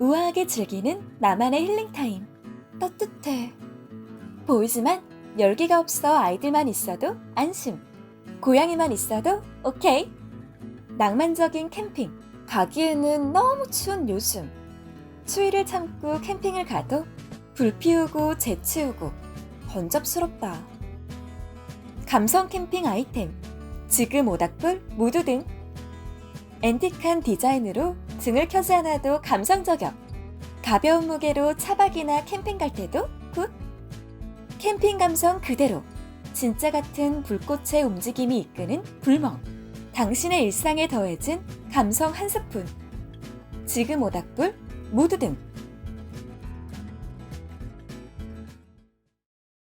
우아하게 즐기는 나만의 힐링타임. 따뜻해. 보이지만 열기가 없어 아이들만 있어도 안심. 고양이만 있어도 오케이. 낭만적인 캠핑. 가기에는 너무 추운 요즘. 추위를 참고 캠핑을 가도 불 피우고 재 치우고 번잡스럽다. 감성 캠핑 아이템. 지금 모닥불, 무드 등. 앤틱한 디자인으로 등을 켜지 않아도 감성 저격. 가벼운 무게로 차박이나 캠핑 갈 때도 굿. 캠핑 감성 그대로. 진짜 같은 불꽃의 움직임이 이끄는 불멍. 당신의 일상에 더해진 감성 한 스푼. 지금 모닥불, 무드 등.